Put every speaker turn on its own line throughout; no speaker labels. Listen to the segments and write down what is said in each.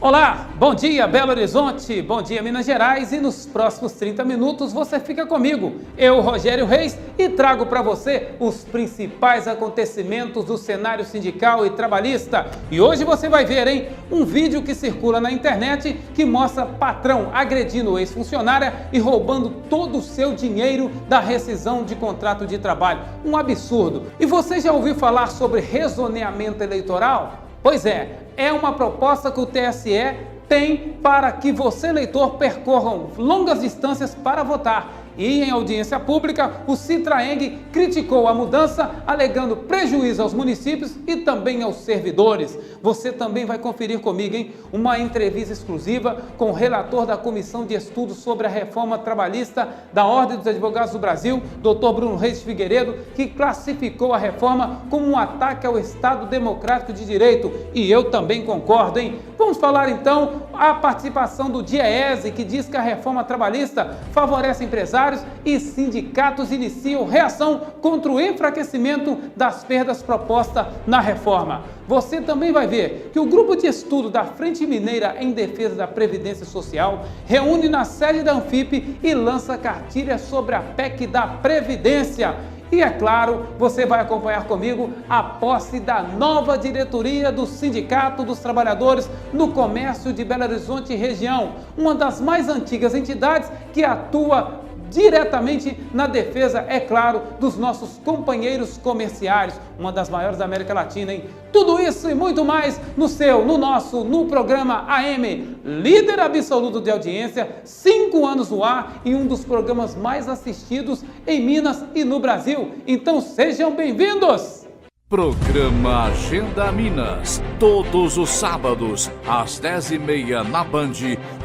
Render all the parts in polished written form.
Olá, bom dia Belo Horizonte, bom dia Minas Gerais e nos próximos 30 minutos você fica comigo, eu, Rogério Reis, e trago para você os principais acontecimentos do cenário sindical e trabalhista. E hoje você vai ver, um vídeo que circula na internet que mostra patrão agredindo ex-funcionária e roubando todo o seu dinheiro da rescisão de contrato de trabalho. Um absurdo. E você já ouviu falar sobre rezoneamento eleitoral? Pois é uma proposta que o TSE tem para que você, eleitor, percorra longas distâncias para votar. E em audiência pública, o Citraeng criticou a mudança, alegando prejuízo aos municípios e também aos servidores. Você também vai conferir comigo, uma entrevista exclusiva com o relator da Comissão de Estudos sobre a Reforma Trabalhista da Ordem dos Advogados do Brasil, Dr. Bruno Reis Figueiredo, que classificou a reforma como um ataque ao Estado Democrático de Direito. E eu também concordo, Vamos falar então a participação do DIEESE, que diz que a reforma trabalhista favorece empresários e sindicatos iniciam reação contra o enfraquecimento das perdas propostas na reforma. Você também vai ver que o grupo de estudo da Frente Mineira em Defesa da Previdência Social reúne na sede da Anfip e lança cartilha sobre a PEC da Previdência. E é claro, você vai acompanhar comigo a posse da nova diretoria do Sindicato dos Trabalhadores no Comércio de Belo Horizonte e região, uma das mais antigas entidades que atua diretamente na defesa, é claro, dos nossos companheiros comerciários, uma das maiores da América Latina, Tudo isso e muito mais no programa AM, líder absoluto de audiência, 5 anos no ar e um dos programas mais assistidos em Minas e no Brasil. Então sejam bem-vindos!
Programa Agenda Minas. Todos os sábados, às 10h30 na Band,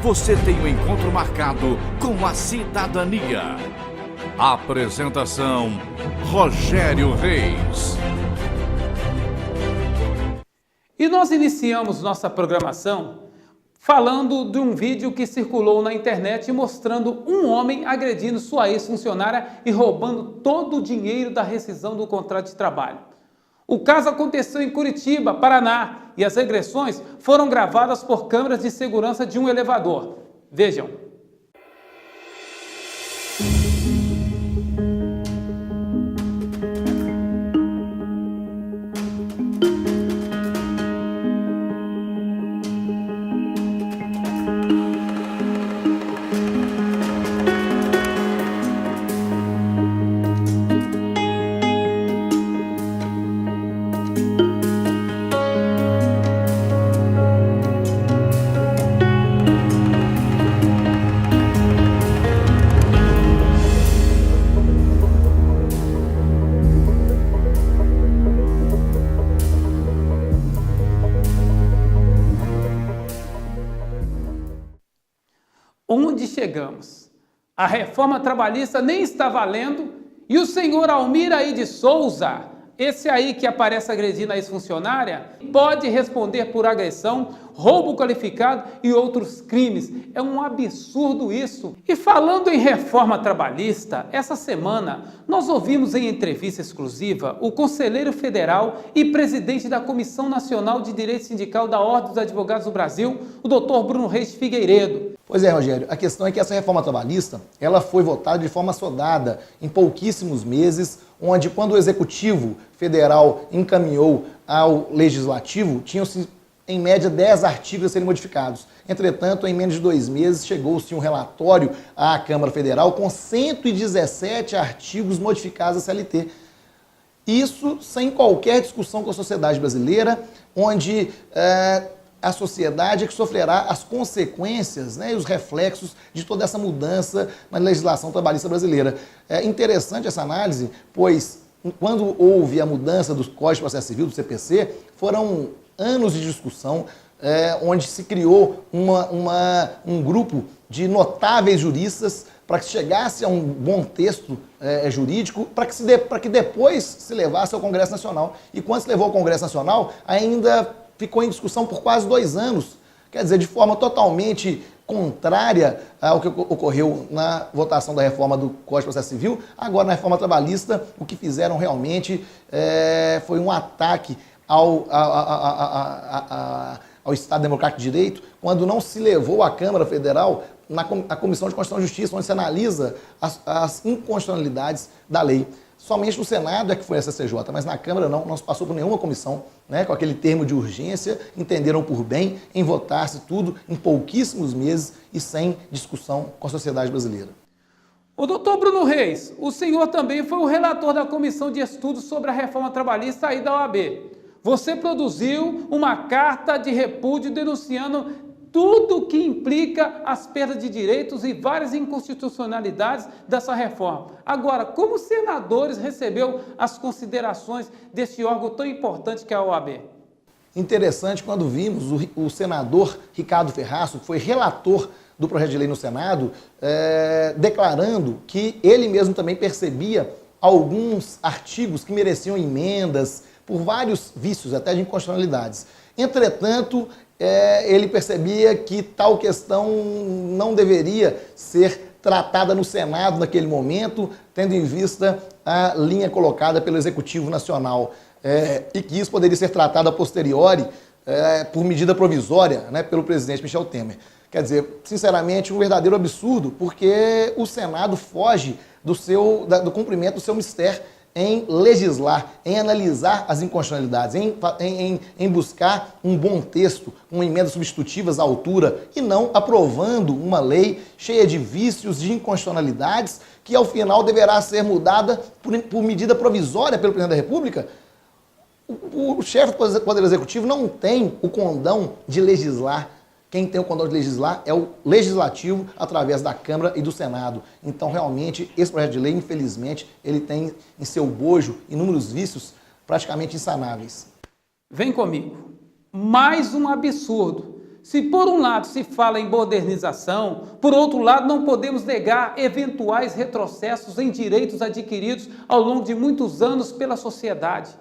você tem um encontro marcado com a cidadania. Apresentação: Rogério Reis.
E nós iniciamos nossa programação falando de um vídeo que circulou na internet mostrando um homem agredindo sua ex-funcionária e roubando todo o dinheiro da rescisão do contrato de trabalho. O caso aconteceu em Curitiba, Paraná, e as agressões foram gravadas por câmeras de segurança de um elevador. Vejam. Onde chegamos? A reforma trabalhista nem está valendo e o senhor Almir de Souza, esse aí que aparece agredindo a ex-funcionária, pode responder por agressão, roubo qualificado e outros crimes. É um absurdo isso. E falando em reforma trabalhista, essa semana nós ouvimos em entrevista exclusiva o conselheiro federal e presidente da Comissão Nacional de Direito Sindical da Ordem dos Advogados do Brasil, o Dr. Bruno Reis Figueiredo.
Pois é, Rogério, a questão é que essa reforma trabalhista, ela foi votada de forma assodada em pouquíssimos meses, onde quando o Executivo Federal encaminhou ao Legislativo, tinham-se em média 10 artigos a serem modificados. Entretanto, em menos de 2 meses, chegou-se um relatório à Câmara Federal com 117 artigos modificados à CLT. Isso sem qualquer discussão com a sociedade brasileira, onde a sociedade é que sofrerá as consequências, e os reflexos de toda essa mudança na legislação trabalhista brasileira. É interessante essa análise, pois quando houve a mudança do Código de Processo Civil, do CPC, foram anos de discussão, onde se criou um grupo de notáveis juristas para que chegasse a um bom texto jurídico, para que depois se levasse ao Congresso Nacional. E quando se levou ao Congresso Nacional, ainda ficou em discussão por quase 2 anos, quer dizer, de forma totalmente contrária ao que ocorreu na votação da reforma do Código de Processo Civil. Agora, na reforma trabalhista, o que fizeram realmente foi um ataque ao ao Estado Democrático de Direito, quando não se levou à Câmara Federal na Comissão de Constituição e Justiça, onde se analisa as inconstitucionalidades da lei. Somente no Senado é que foi a CCJ, mas na Câmara não se passou por nenhuma comissão, né, com aquele termo de urgência, entenderam por bem em votar-se tudo em pouquíssimos meses e sem discussão com a sociedade brasileira.
O doutor Bruno Reis, o senhor também foi o relator da Comissão de Estudos sobre a Reforma Trabalhista aí da OAB. Você produziu uma carta de repúdio denunciando tudo que implica as perdas de direitos e várias inconstitucionalidades dessa reforma. Agora, como os senadores recebeu as considerações desse órgão tão importante que é a OAB?
Interessante quando vimos o senador Ricardo Ferraço, que foi relator do projeto de lei no Senado, declarando que ele mesmo também percebia alguns artigos que mereciam emendas por vários vícios, até de inconstitucionalidades. Entretanto, ele percebia que tal questão não deveria ser tratada no Senado naquele momento, tendo em vista a linha colocada pelo Executivo Nacional, e que isso poderia ser tratado a posteriori por medida provisória, né, pelo presidente Michel Temer. Quer dizer, sinceramente, um verdadeiro absurdo, porque o Senado foge do cumprimento do seu mistério em legislar, em analisar as inconstitucionalidades, em buscar um bom texto, com emendas substitutivas à altura, e não aprovando uma lei cheia de vícios, de inconstitucionalidades, que ao final deverá ser mudada por medida provisória pelo Presidente da República. O chefe do Poder Executivo não tem o condão de legislar. Quem tem o condão de legislar é o Legislativo, através da Câmara e do Senado. Então, realmente, esse projeto de lei, infelizmente, ele tem em seu bojo inúmeros vícios praticamente insanáveis.
Vem comigo. Mais um absurdo. Se por um lado se fala em modernização, por outro lado não podemos negar eventuais retrocessos em direitos adquiridos ao longo de muitos anos pela sociedade.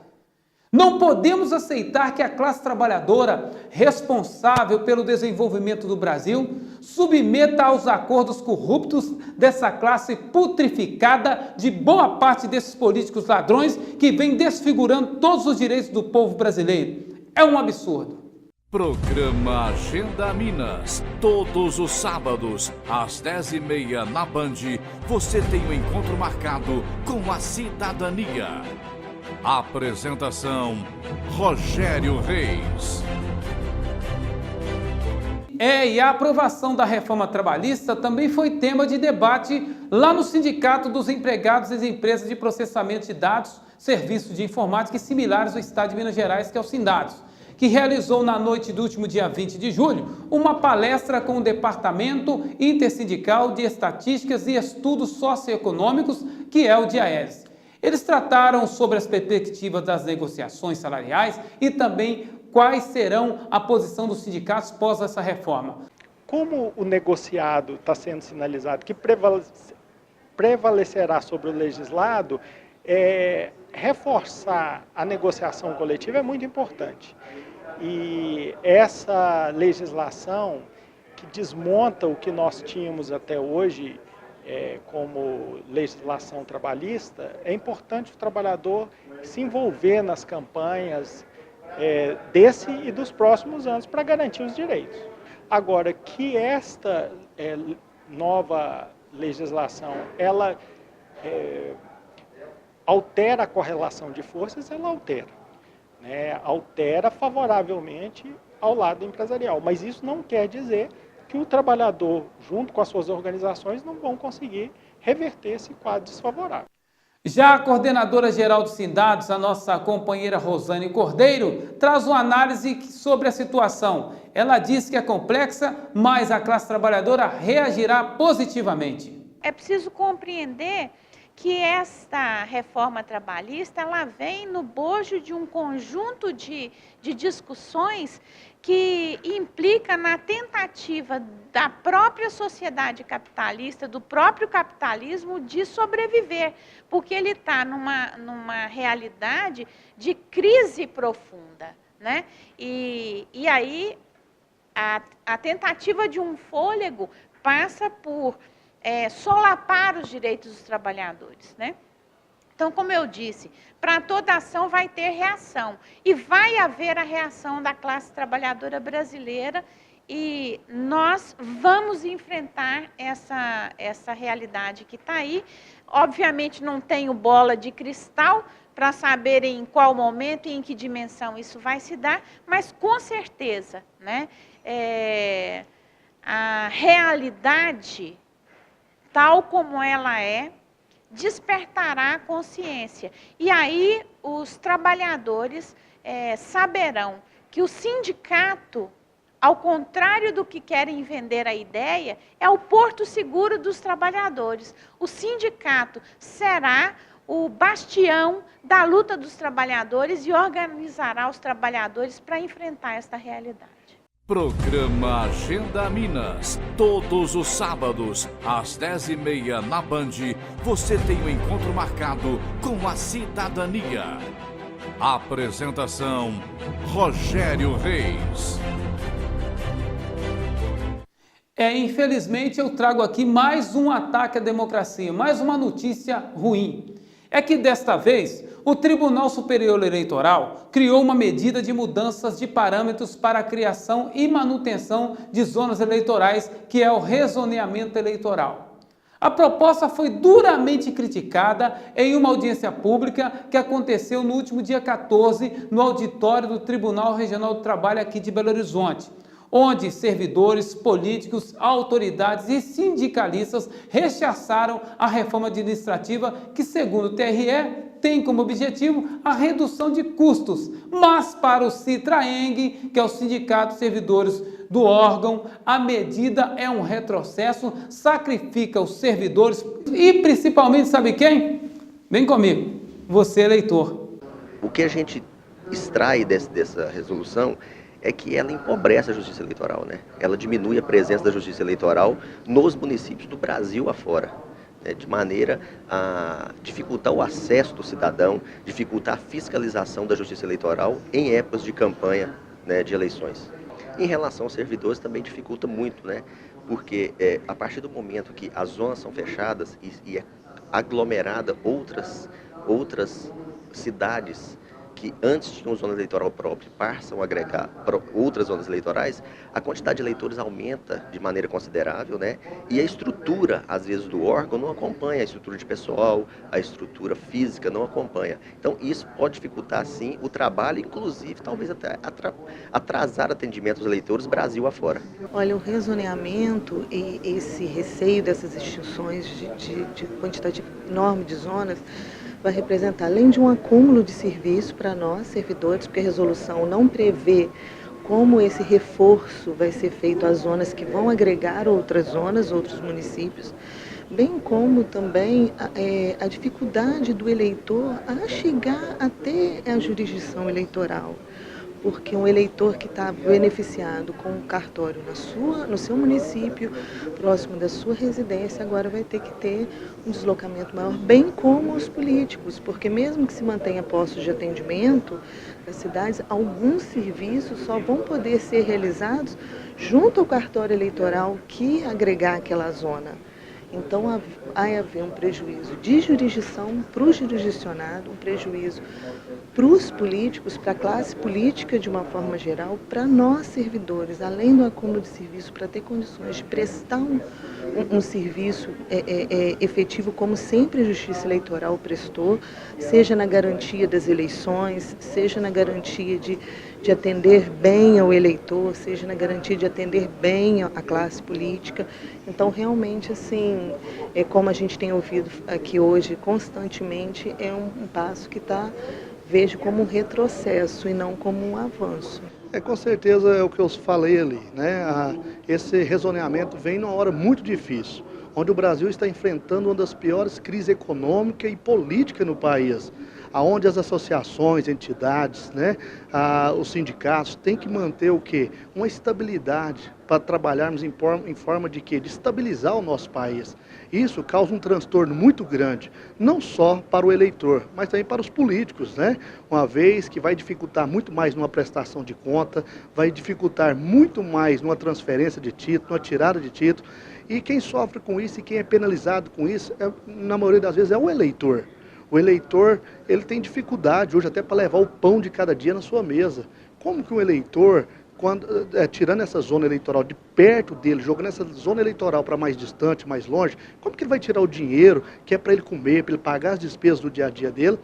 Não podemos aceitar que a classe trabalhadora, responsável pelo desenvolvimento do Brasil, submeta aos acordos corruptos dessa classe putrificada de boa parte desses políticos ladrões que vem desfigurando todos os direitos do povo brasileiro. É um absurdo.
Programa Agenda Minas. Todos os sábados, às 10h30 na Band, você tem um encontro marcado com a cidadania. Apresentação: Rogério Reis.
E a aprovação da reforma trabalhista também foi tema de debate lá no Sindicato dos Empregados das Empresas de Processamento de Dados, Serviços de Informática e Similares do Estado de Minas Gerais, que é o Sindados, que realizou na noite do último dia 20 de julho uma palestra com o Departamento Intersindical de Estatísticas e Estudos Socioeconômicos, que é o DIAESE. Eles trataram sobre as perspectivas das negociações salariais e também quais serão a posição dos sindicatos pós essa reforma.
Como o negociado está sendo sinalizado que prevalecerá sobre o legislado, reforçar a negociação coletiva é muito importante. E essa legislação que desmonta o que nós tínhamos até hoje como legislação trabalhista, é importante o trabalhador se envolver nas campanhas desse e dos próximos anos para garantir os direitos. Agora, que esta nova legislação, ela altera a correlação de forças, ela altera. Né? Altera favoravelmente ao lado empresarial, mas isso não quer dizer que o trabalhador, junto com as suas organizações, não vão conseguir reverter esse quadro desfavorável.
Já a coordenadora geral dos Sindados, a nossa companheira Rosane Cordeiro, traz uma análise sobre a situação. Ela diz que é complexa, mas a classe trabalhadora reagirá positivamente.
É preciso compreender que esta reforma trabalhista ela vem no bojo de um conjunto de discussões que implica na tentativa da própria sociedade capitalista, do próprio capitalismo, de sobreviver, porque ele está numa realidade de crise profunda, né? E aí a tentativa de um fôlego passa por solapar os direitos dos trabalhadores, né? Então, como eu disse, para toda ação vai ter reação. E vai haver a reação da classe trabalhadora brasileira e nós vamos enfrentar essa realidade que está aí. Obviamente, não tenho bola de cristal para saber em qual momento e em que dimensão isso vai se dar, mas com certeza, né, a realidade, tal como ela é, despertará a consciência. E aí os trabalhadores saberão que o sindicato, ao contrário do que querem vender a ideia, é o porto seguro dos trabalhadores. O sindicato será o bastião da luta dos trabalhadores e organizará os trabalhadores para enfrentar esta realidade.
Programa Agenda Minas. Todos os sábados, às 10h30 na Band, você tem um encontro marcado com a cidadania. Apresentação: Rogério Reis.
Infelizmente eu trago aqui mais um ataque à democracia, mais uma notícia ruim. É que desta vez o Tribunal Superior Eleitoral criou uma medida de mudanças de parâmetros para a criação e manutenção de zonas eleitorais, que é o rezoneamento eleitoral. A proposta foi duramente criticada em uma audiência pública que aconteceu no último dia 14 no auditório do Tribunal Regional do Trabalho aqui de Belo Horizonte, onde servidores, políticos, autoridades e sindicalistas rechaçaram a reforma administrativa que, segundo o TRE, tem como objetivo a redução de custos. Mas para o Citraeng, que é o Sindicato de Servidores do órgão, a medida é um retrocesso, sacrifica os servidores e principalmente, sabe quem? Vem comigo, você eleitor.
O que a gente extrai dessa resolução é que ela empobrece a justiça eleitoral, né? Ela diminui a presença da justiça eleitoral nos municípios do Brasil afora, né? De maneira a dificultar o acesso do cidadão, dificultar a fiscalização da justiça eleitoral em épocas de campanha, né, de eleições. Em relação aos servidores também dificulta muito, né? Porque a partir do momento que as zonas são fechadas e é aglomerada outras cidades que antes tinham zona eleitoral própria, passam a agregar outras zonas eleitorais, a quantidade de eleitores aumenta de maneira considerável, né? E a estrutura, às vezes, do órgão não acompanha, a estrutura de pessoal, a estrutura física não acompanha. Então, isso pode dificultar, sim, o trabalho, inclusive, talvez até atrasar atendimento aos eleitores Brasil afora.
Olha, o rezoneamento e esse receio dessas extinções de quantidade enorme de zonas vai representar, além de um acúmulo de serviço para nós, servidores, porque a resolução não prevê como esse reforço vai ser feito às zonas que vão agregar outras zonas, outros municípios, bem como também a dificuldade do eleitor a chegar até a jurisdição eleitoral. Porque um eleitor que está beneficiado com o cartório no seu município, próximo da sua residência, agora vai ter que ter um deslocamento maior, bem como os políticos, porque mesmo que se mantenha postos de atendimento das cidades, alguns serviços só vão poder ser realizados junto ao cartório eleitoral que agregar aquela zona. Então, vai haver um prejuízo de jurisdição para o jurisdicionado, um prejuízo para os políticos, para a classe política de uma forma geral, para nós servidores, além do acúmulo de serviço, para ter condições de prestar um serviço efetivo, como sempre a Justiça Eleitoral prestou, seja na garantia das eleições, seja na garantia de atender bem ao eleitor, seja na garantia de atender bem a classe política. Então, realmente, assim, como a gente tem ouvido aqui hoje constantemente, é um passo que vejo como um retrocesso e não como um avanço.
Com certeza é o que eu falei ali, né? Esse rezoneamento vem numa hora muito difícil, onde o Brasil está enfrentando uma das piores crises econômica e política no país, aonde as associações, entidades, né, os sindicatos têm que manter o quê? Uma estabilidade para trabalharmos em forma de quê? De estabilizar o nosso país. Isso causa um transtorno muito grande, não só para o eleitor, mas também para os políticos, né? Uma vez que vai dificultar muito mais numa prestação de conta, vai dificultar muito mais numa transferência de título, numa tirada de título. E quem sofre com isso e quem é penalizado com isso, na maioria das vezes, é o eleitor. O eleitor, ele tem dificuldade hoje até para levar o pão de cada dia na sua mesa. Como que um eleitor, tirando essa zona eleitoral de perto dele, jogando essa zona eleitoral para mais distante, mais longe, como que ele vai tirar o dinheiro que é para ele comer, para ele pagar as despesas do dia a dia dele,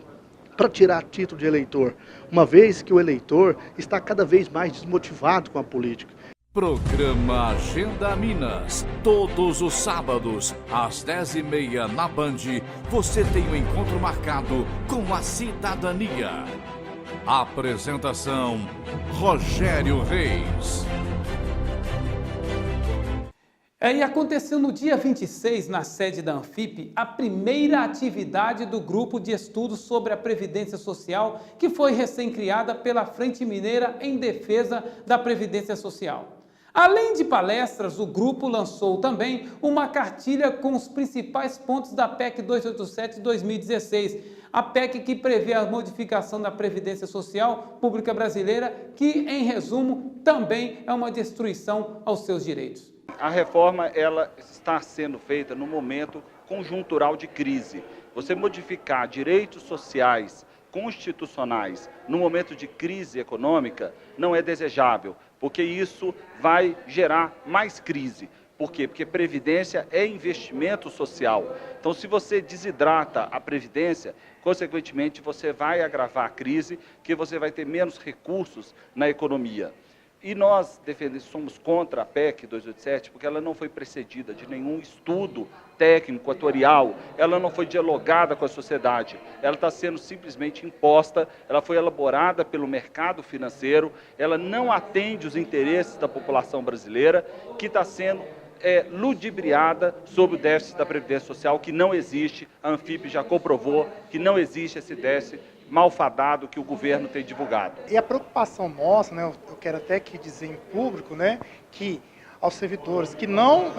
para tirar título de eleitor? Uma vez que o eleitor está cada vez mais desmotivado com a política.
Programa Agenda Minas. Todos os sábados, às 10h30 na Band, você tem um encontro marcado com a cidadania. Apresentação: Rogério Reis.
E aconteceu no dia 26, na sede da Anfip, a primeira atividade do Grupo de Estudos sobre a Previdência Social, que foi recém-criada pela Frente Mineira em Defesa da Previdência Social. Além de palestras, o grupo lançou também uma cartilha com os principais pontos da PEC 287 de 2016, a PEC que prevê a modificação da Previdência Social Pública Brasileira, que, em resumo, também é uma destruição aos seus direitos.
A reforma ela está sendo feita no momento conjuntural de crise. Você modificar direitos sociais constitucionais no momento de crise econômica não é desejável, porque isso vai gerar mais crise. Por quê? Porque previdência é investimento social. Então, se você desidrata a previdência, consequentemente você vai agravar a crise, que você vai ter menos recursos na economia. E nós somos contra a PEC 287 porque ela não foi precedida de nenhum estudo técnico, atuarial, ela não foi dialogada com a sociedade, ela está sendo simplesmente imposta, ela foi elaborada pelo mercado financeiro, ela não atende os interesses da população brasileira, que está sendo ludibriada sobre o déficit da Previdência Social, que não existe. A Anfip já comprovou que não existe esse déficit malfadado que o governo tem divulgado.
E a preocupação nossa, né, eu quero até que dizer em público, né, que aos servidores que não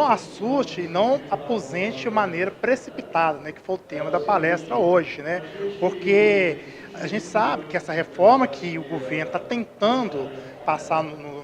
assuste e não aposente de maneira precipitada, né, que foi o tema da palestra hoje, né, porque a gente sabe que essa reforma que o governo está tentando passar no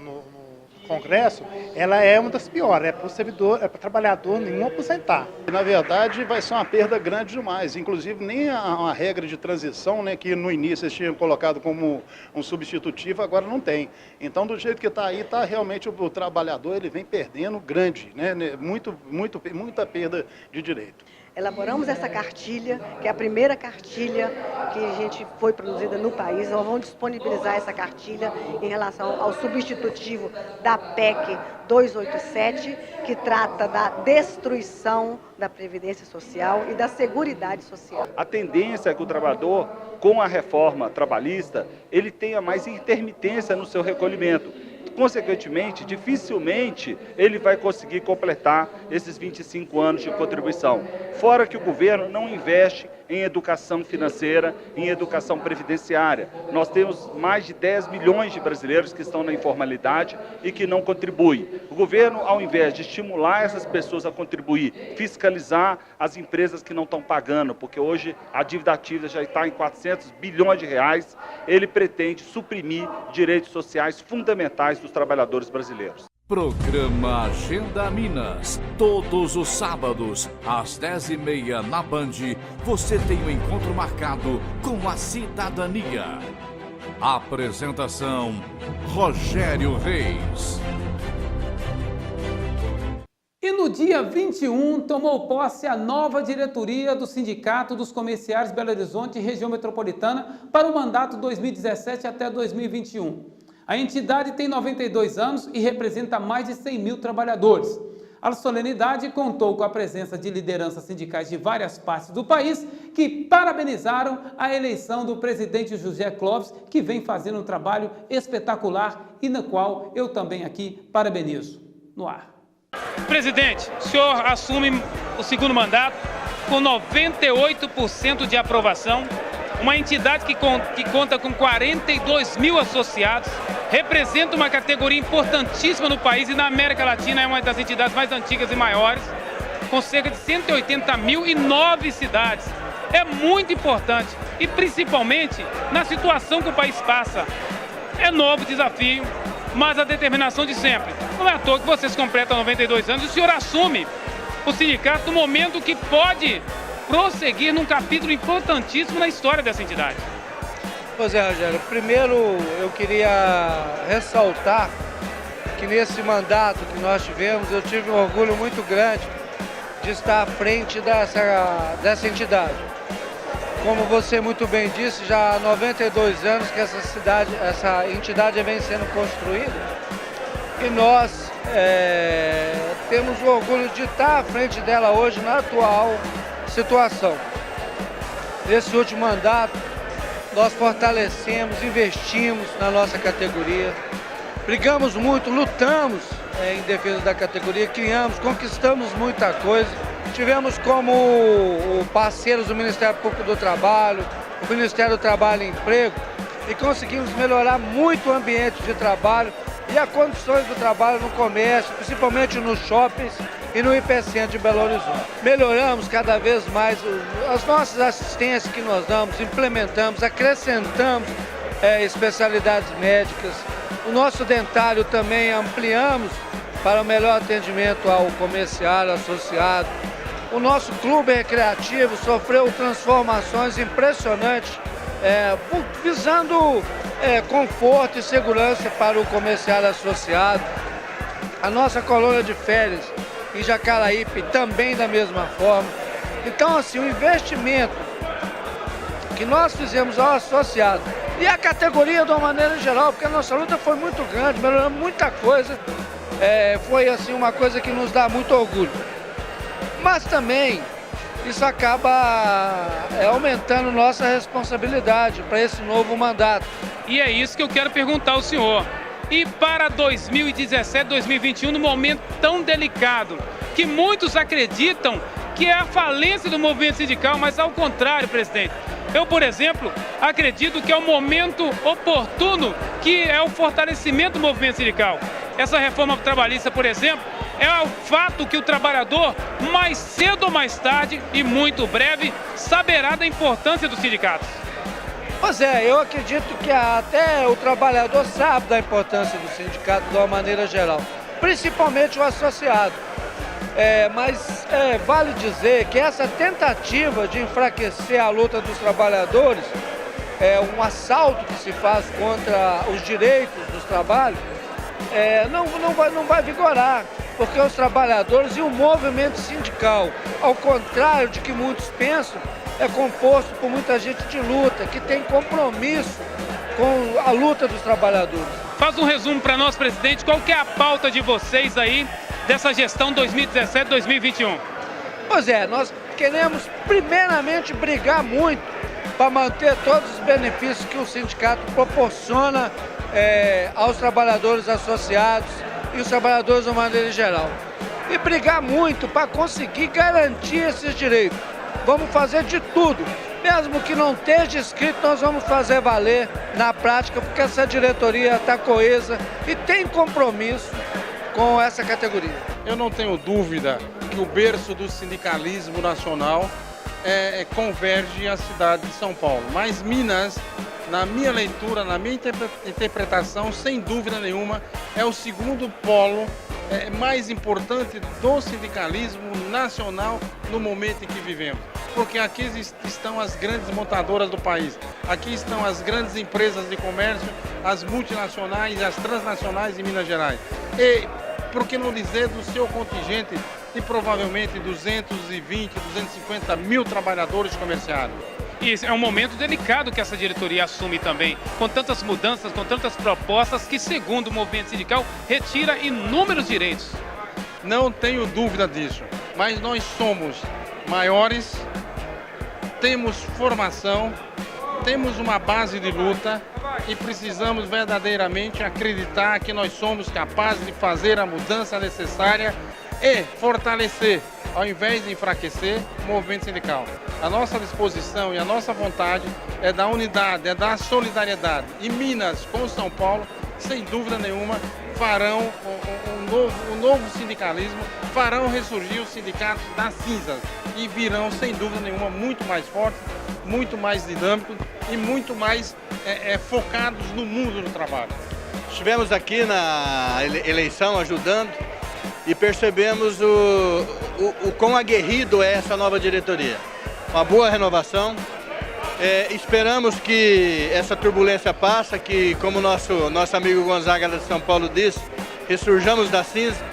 Congresso, ela é uma das piores, para o servidor, para o trabalhador nenhum aposentar.
Na verdade, vai ser uma perda grande demais, inclusive nem uma regra de transição, né, que no início eles tinham colocado como um substitutivo, agora não tem. Então, do jeito que está aí, tá realmente o trabalhador ele vem perdendo grande, né, muita perda de direito.
Elaboramos essa cartilha, que é a primeira cartilha que a gente foi produzida no país. Nós vamos disponibilizar essa cartilha em relação ao substitutivo da PEC 287, que trata da destruição da Previdência Social e da Seguridade Social.
A tendência é que o trabalhador, com a reforma trabalhista, ele tenha mais intermitência no seu recolhimento. Consequentemente, dificilmente ele vai conseguir completar esses 25 anos de contribuição. Fora que o governo não investe em educação financeira, em educação previdenciária. Nós temos mais de 10 milhões de brasileiros que estão na informalidade e que não contribuem. O governo, ao invés de estimular essas pessoas a contribuir, fiscalizar as empresas que não estão pagando, porque hoje a dívida ativa já está em 400 bilhões de reais, ele pretende suprimir direitos sociais fundamentais dos trabalhadores brasileiros.
Programa Agenda Minas. Todos os sábados, às 10h30 na Band, você tem um encontro marcado com a cidadania. Apresentação: Rogério Reis.
E no dia 21, tomou posse a nova diretoria do Sindicato dos Comerciários Belo Horizonte e Região Metropolitana para o mandato 2017 até 2021. A entidade tem 92 anos e representa mais de 100 mil trabalhadores. A solenidade contou com a presença de lideranças sindicais de várias partes do país que parabenizaram a eleição do presidente José Clóvis, que vem fazendo um trabalho espetacular e no qual eu também aqui parabenizo. No ar.
Presidente, o senhor assume o segundo mandato com 98% de aprovação, uma entidade que conta com 42 mil associados, representa uma categoria importantíssima no país e na América Latina é uma das entidades mais antigas e maiores, com cerca de 180 mil e 9 cidades. É muito importante e principalmente na situação que o país passa. É novo desafio, mas a determinação de sempre. Não é à toa que vocês completam 92 anos e o senhor assume o sindicato no momento que pode prosseguir num capítulo importantíssimo na história dessa entidade.
Pois é, Rogério. Primeiro, eu queria ressaltar que nesse mandato que nós tivemos, eu tive um orgulho muito grande de estar à frente dessa entidade. Como você muito bem disse, já há 92 anos que essa entidade vem sendo construída e nós temos o orgulho de estar à frente dela hoje na atual situação. Nesse último mandato, nós fortalecemos, investimos na nossa categoria, brigamos muito, lutamos em defesa da categoria, criamos, conquistamos muita coisa. Tivemos como parceiros o Ministério Público do Trabalho, o Ministério do Trabalho e Emprego, e conseguimos melhorar muito o ambiente de trabalho e as condições do trabalho no comércio, principalmente nos shoppings e no IPCentro de Belo Horizonte. Melhoramos cada vez mais as nossas assistências que nós damos, implementamos, acrescentamos especialidades médicas. O nosso dentário também ampliamos para o melhor atendimento ao comerciário, associado. O nosso clube recreativo sofreu transformações impressionantes, visando conforto e segurança para o comerciário associado. A nossa colônia de férias em Jacaraípe também da mesma forma. Então, assim, o investimento que nós fizemos ao associado e a categoria de uma maneira geral, porque a nossa luta foi muito grande, melhoramos muita coisa, foi assim uma coisa que nos dá muito orgulho. Mas também isso acaba aumentando nossa responsabilidade para esse novo mandato.
E é isso que eu quero perguntar ao senhor. E para 2017, 2021, num momento tão delicado, que muitos acreditam que é a falência do movimento sindical, mas ao contrário, presidente. Eu, por exemplo, acredito que é o momento oportuno, que é o fortalecimento do movimento sindical. Essa reforma trabalhista, por exemplo, é o fato que o trabalhador, mais cedo ou mais tarde, e muito breve, saberá da importância dos sindicatos.
Pois é, eu acredito que até o trabalhador sabe da importância do sindicato de uma maneira geral, principalmente o associado. Mas vale dizer que essa tentativa de enfraquecer a luta dos trabalhadores, um assalto que se faz contra os direitos dos trabalhos, não vai vigorar, porque os trabalhadores e o movimento sindical, ao contrário de que muitos pensam, é composto por muita gente de luta, que tem compromisso com a luta dos trabalhadores.
Faz um resumo para nós, presidente, qual que é a pauta de vocês aí dessa gestão 2017-2021?
Pois é, nós queremos primeiramente brigar muito para manter todos os benefícios que o sindicato proporciona aos trabalhadores associados e os trabalhadores de uma maneira geral. E brigar muito para conseguir garantir esses direitos. Vamos fazer de tudo, mesmo que não esteja escrito, nós vamos fazer valer na prática, porque essa diretoria está coesa e tem compromisso com essa categoria.
Eu não tenho dúvida que o berço do sindicalismo nacional converge à cidade de São Paulo, mas Minas, na minha leitura, na minha interpretação, sem dúvida nenhuma, é o segundo polo mais importante do sindicalismo nacional no momento em que vivemos. Porque aqui estão as grandes montadoras do país, aqui estão as grandes empresas de comércio, as multinacionais e as transnacionais de Minas Gerais. E, por que não dizer do seu contingente de provavelmente 220, 250 mil trabalhadores comerciários?
E é um momento delicado que essa diretoria assume também, com tantas mudanças, com tantas propostas que, segundo o movimento sindical, retira inúmeros direitos.
Não tenho dúvida disso, mas nós somos maiores, temos formação, temos uma base de luta e precisamos verdadeiramente acreditar que nós somos capazes de fazer a mudança necessária e fortalecer, ao invés de enfraquecer, o movimento sindical. A nossa disposição e a nossa vontade é da unidade, é da solidariedade. E Minas com São Paulo, sem dúvida nenhuma, farão um novo sindicalismo, farão ressurgir os sindicatos das cinzas e virão, sem dúvida nenhuma, muito mais fortes, muito mais dinâmicos e muito mais focados no mundo do trabalho.
Estivemos aqui na eleição ajudando e percebemos o quão aguerrido é essa nova diretoria. uma boa renovação. Esperamos que essa turbulência passe, que como nosso amigo Gonzaga de São Paulo disse, ressurjamos da cinza.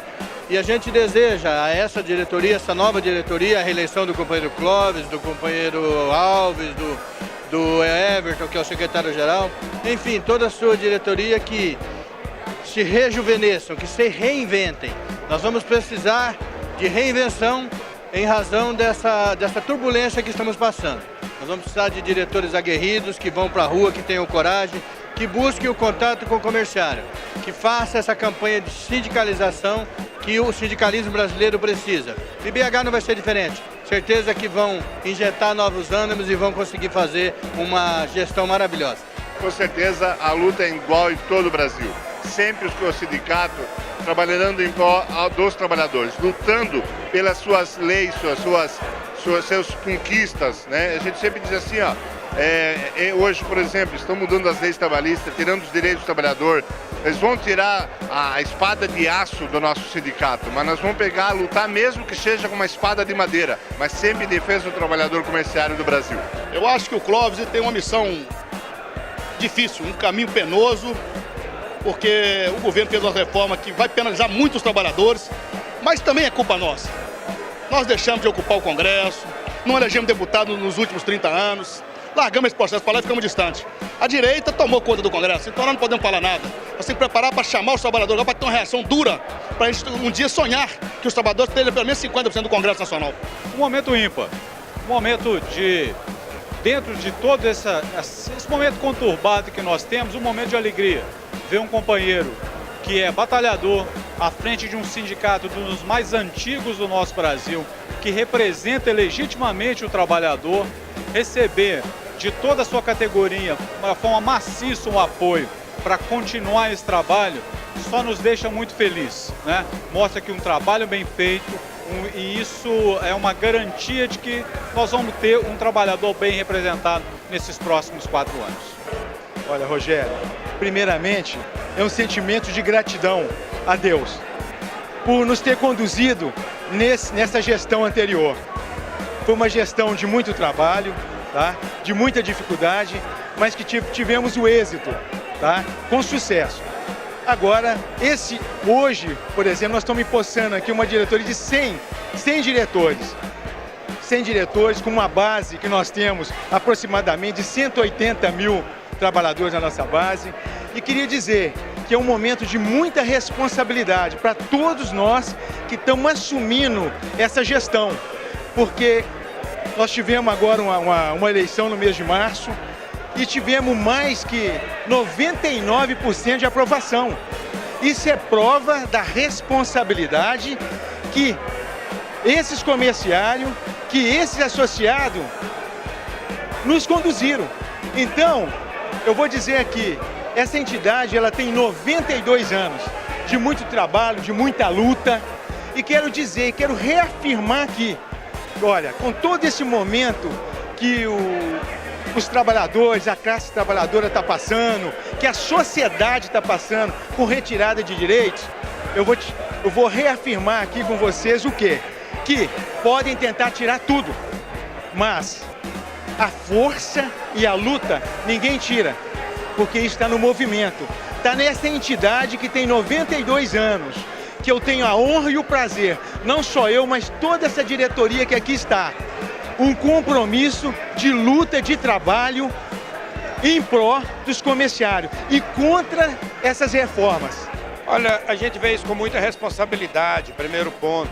E a gente deseja a essa diretoria, essa nova diretoria, a reeleição do companheiro Clóvis, do companheiro Alves, do Everton, que é o secretário-geral, enfim, toda a sua diretoria que se rejuvenesçam, que se reinventem. Nós vamos precisar de reinvenção em razão dessa turbulência que estamos passando. Nós vamos precisar de diretores aguerridos, que vão para a rua, que tenham coragem, que busquem o contato com o comerciário, que faça essa campanha de sindicalização que o sindicalismo brasileiro precisa. E BH não vai ser diferente. Certeza que vão injetar novos ânimos e vão conseguir fazer uma gestão maravilhosa.
Com certeza a luta é igual em todo o Brasil. Sempre o sindicato trabalhando em prol dos trabalhadores, lutando pelas suas leis, suas conquistas, né? A gente sempre diz assim, ó, hoje, por exemplo, estão mudando as leis trabalhistas, tirando os direitos do trabalhador. Eles vão tirar a espada de aço do nosso sindicato, mas nós vamos pegar, lutar mesmo que seja com uma espada de madeira, mas sempre em defesa do trabalhador comerciário do Brasil.
Eu acho que o Clóvis tem uma missão difícil, um caminho penoso, porque o governo fez uma reforma que vai penalizar muito os trabalhadores, mas também é culpa nossa. Nós deixamos de ocupar o Congresso, não elegemos deputado nos últimos 30 anos, largamos esse processo para lá e ficamos distantes. A direita tomou conta do Congresso, então nós não podemos falar nada. Nós temos que preparar para chamar os trabalhadores, para ter uma reação dura, para a gente um dia sonhar que os trabalhadores tenham pelo menos 50% do Congresso Nacional.
Um momento ímpar, um momento dentro de todo esse momento conturbado que nós temos, um momento de alegria. Ver um companheiro que é batalhador à frente de um sindicato dos mais antigos do nosso Brasil, que representa legitimamente o trabalhador, receber de toda a sua categoria, de uma forma maciça, um apoio para continuar esse trabalho, só nos deixa muito felizes, né? Mostra que um trabalho bem feito, e isso é uma garantia de que nós vamos ter um trabalhador bem representado nesses próximos 4 anos.
Olha, Rogério, primeiramente é um sentimento de gratidão a Deus por nos ter conduzido nessa gestão anterior. Foi uma gestão de muito trabalho, tá? De muita dificuldade, mas que tivemos o êxito, tá? Com sucesso. Agora, hoje, por exemplo, nós estamos empossando aqui uma diretoria de 100 diretores. 100 diretores com uma base que nós temos aproximadamente de 180 mil trabalhadores na nossa base. E queria dizer que é um momento de muita responsabilidade para todos nós que estamos assumindo essa gestão. Porque nós tivemos agora uma eleição no mês de março e tivemos mais que 99% de aprovação. Isso é prova da responsabilidade que esses comerciários, que esses associados nos conduziram. Então, eu vou dizer aqui, essa entidade ela tem 92 anos de muito trabalho, de muita luta, e quero reafirmar aqui, olha, com todo esse momento que os trabalhadores, a classe trabalhadora está passando, que a sociedade está passando com retirada de direitos, eu vou reafirmar aqui com vocês o quê? Que podem tentar tirar tudo, mas a força e a luta ninguém tira, porque isso está no movimento. Está nessa entidade que tem 92 anos, que eu tenho a honra e o prazer, não só eu, mas toda essa diretoria que aqui está, um compromisso de luta, de trabalho em pró dos comerciários e contra essas reformas.
Olha, a gente vê isso com muita responsabilidade, primeiro ponto.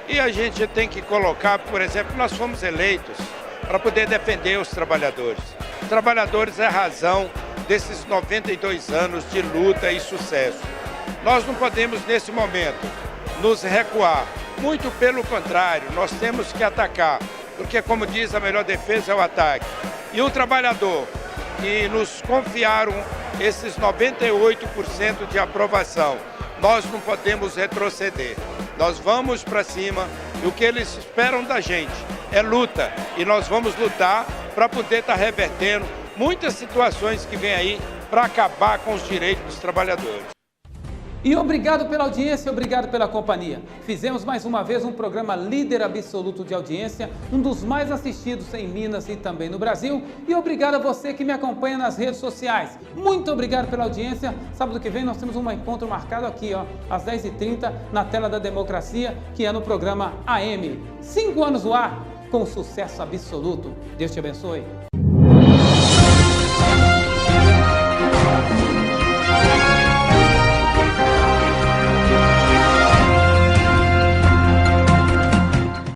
E a gente tem que colocar, por exemplo, nós fomos eleitos para poder defender os trabalhadores. Os trabalhadores é a razão desses 92 anos de luta e sucesso. Nós não podemos, nesse momento, nos recuar. Muito pelo contrário, nós temos que atacar, porque, como diz, a melhor defesa é o ataque. E o trabalhador, que nos confiaram esses 98% de aprovação, nós não podemos retroceder. Nós vamos para cima e o que eles esperam da gente é luta. E nós vamos lutar para poder estar revertendo muitas situações que vêm aí para acabar com os direitos dos trabalhadores.
E obrigado pela audiência, obrigado pela companhia. Fizemos mais uma vez um programa líder absoluto de audiência, um dos mais assistidos em Minas e também no Brasil. E obrigado a você que me acompanha nas redes sociais. Muito obrigado pela audiência. Sábado que vem nós temos um encontro marcado aqui, às 10h30, na tela da Democracia, que é no programa AM. 5 anos no ar, com sucesso absoluto. Deus te abençoe.